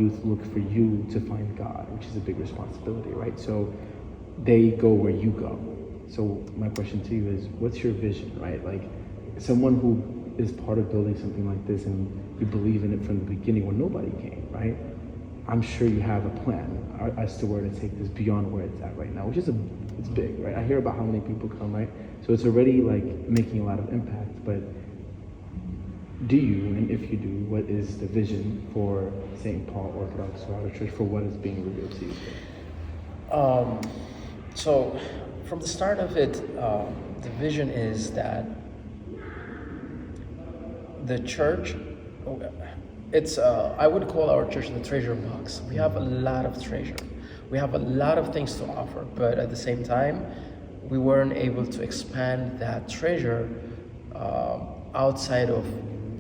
youth look for you to find God, which is a big responsibility, right? So they go where you go. So my question to you is, what's your vision, right? Like someone who is part of building something like this and you believe in it from the beginning when nobody came, right? I'm sure you have a plan as to where to take this beyond where it's at right now, which is it's big, right? I hear about how many people come, right? So it's already like making a lot of impact, but do you, and if you do, what is the vision for St. Paul Orthodox Tewehado Church for what is being revealed to you? So from the start of it, the vision is that the church, I would call our church the treasure box. We have a lot of treasure. We have a lot of things to offer, but at the same time, we weren't able to expand that treasure outside of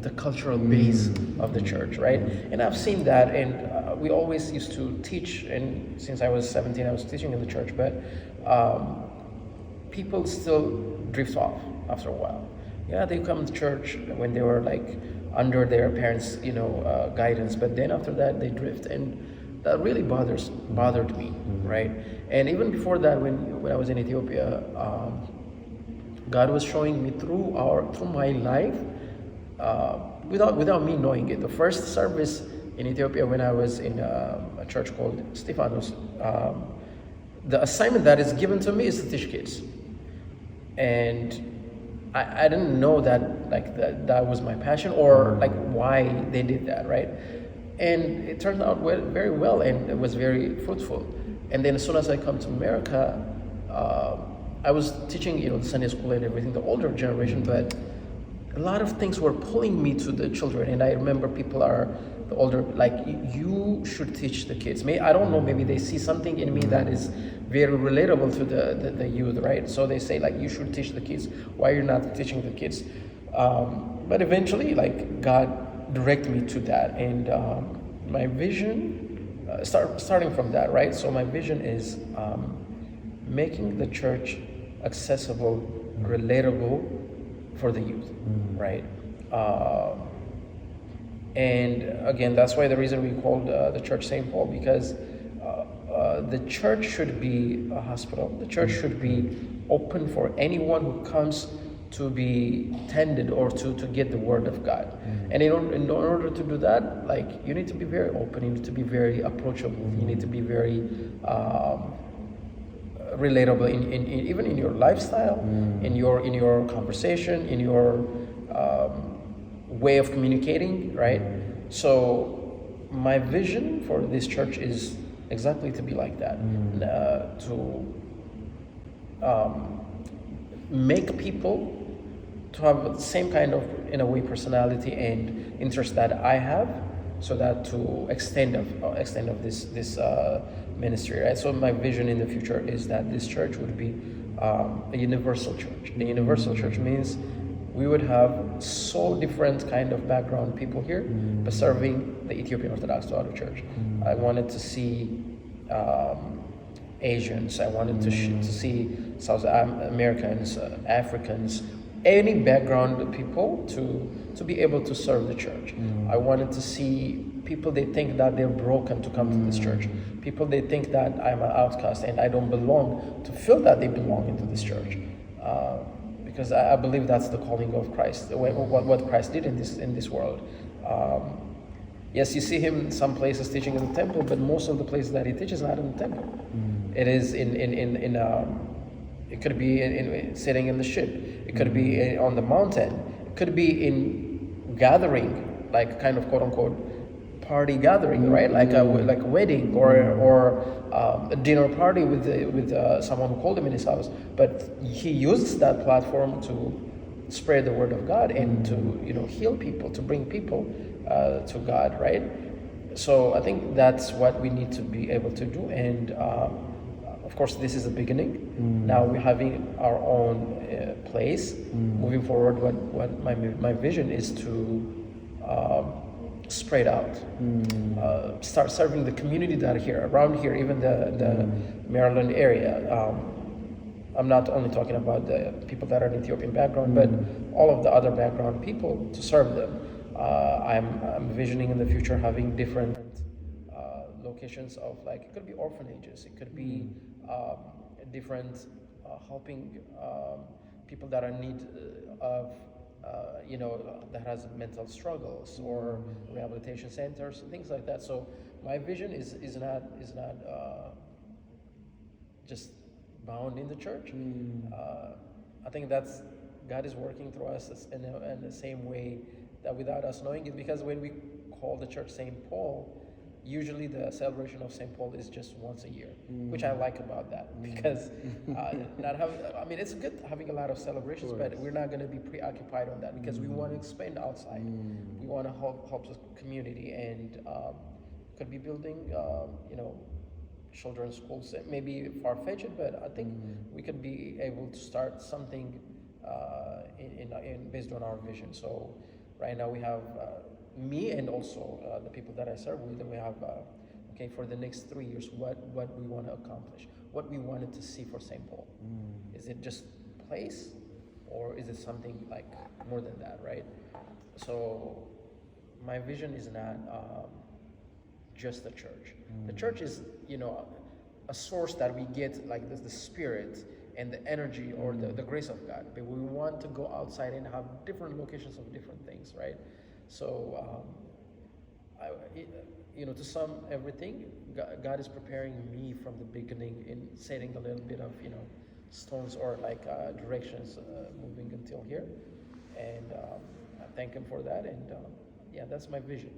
the cultural base of the church, right? And I've seen that, and we always used to teach, and since I was 17, I was teaching in the church, but people still drift off after a while. Yeah, they come to church when they were like under their parents', guidance, but then after that they drift, and that really bothered me, right? And even before that, when I was in Ethiopia, God was showing me through my life, without me knowing it. The first service in Ethiopia, when I was in a church called Stephanos, the assignment that is given to me is to teach kids, and I didn't know that that was my passion or like why they did that, right? And it turned out very well, and it was very fruitful. And then as soon as I come to America, I was teaching, Sunday school and everything, the older generation, but a lot of things were pulling me to the children. And I remember people are the older, like, you should teach the kids. I don't know, maybe they see something in me that is very relatable to the youth, right? So they say, like, you should teach the kids. Why you're not teaching the kids? But eventually, like, God directed me to that. And my vision, starting from that, right? So my vision is making the church accessible, relatable for the youth, right? And again, that's why the reason we called the church St. Paul, because the church should be a hospital. The church should be open for anyone who comes to be tended or to get the word of God. And in order to do that, like, you need to be very open, you need to be very approachable, you need to be very relatable in even in your lifestyle, in your conversation, in your way of communicating, right? So my vision for this church is exactly to be like that, to make people to have the same kind of, in a way, personality and interest that I have, so that to extend of this ministry, right? So my vision in the future is that this church would be a universal church. A universal church means we would have so different kind of background people here, but serving the Ethiopian Orthodox Tewehado Church. I wanted to see Asians. I wanted to see South Americans, Africans, any background people to be able to serve the church. I wanted to see people they think that they're broken to come to this church. People they think that I'm an outcast and I don't belong, to feel that they belong into this church. Because I believe that's the calling of Christ, what Christ did in this world. Yes, you see him in some places teaching in the temple, but most of the places that he teaches not in the temple. It is it could be sitting in the ship. It could be on the mountain. It could be in gathering, like kind of quote unquote party gathering, right? Like a wedding or a dinner party with someone who called him in his house. But he uses that platform to spread the word of God and to heal people, to bring people to God, right? So I think that's what we need to be able to do. And of course, this is the beginning. Now we're having our own place. Moving forward, what my vision is to spread out, start serving the community that are here, around here, even the Maryland area. I'm not only talking about the people that are in Ethiopian background, but all of the other background people, to serve them. I'm envisioning in the future having different locations of, like, it could be orphanages, it could be different helping people that are in need of that has mental struggles, or rehabilitation centers, things like that. So my vision is not just bound in the church. I think that's God is working through us in the same way that without us knowing it. Because when we call the church St. Paul, usually the celebration of St. Paul is just once a year, which I like about that, because not having, I mean, it's good having a lot of celebrations, but we're not going to be preoccupied on that, because we want to expand outside. We want to help the community, and could be building, children's schools. It may be far-fetched, but I think we could be able to start something in based on our vision. So right now we have me, and also the people that I serve with, and we have for the next 3 years, what we want to accomplish, what we wanted to see for St. Paul. Is it just place, or is it something like more than that, right? So my vision is not just the church. The church is, a source that we get, like the spirit and the energy, or the grace of God. But we want to go outside and have different locations of different things, right? So, to sum everything, God is preparing me from the beginning in setting a little bit of, stones, or like directions moving until here. And I thank Him for that. And that's my vision.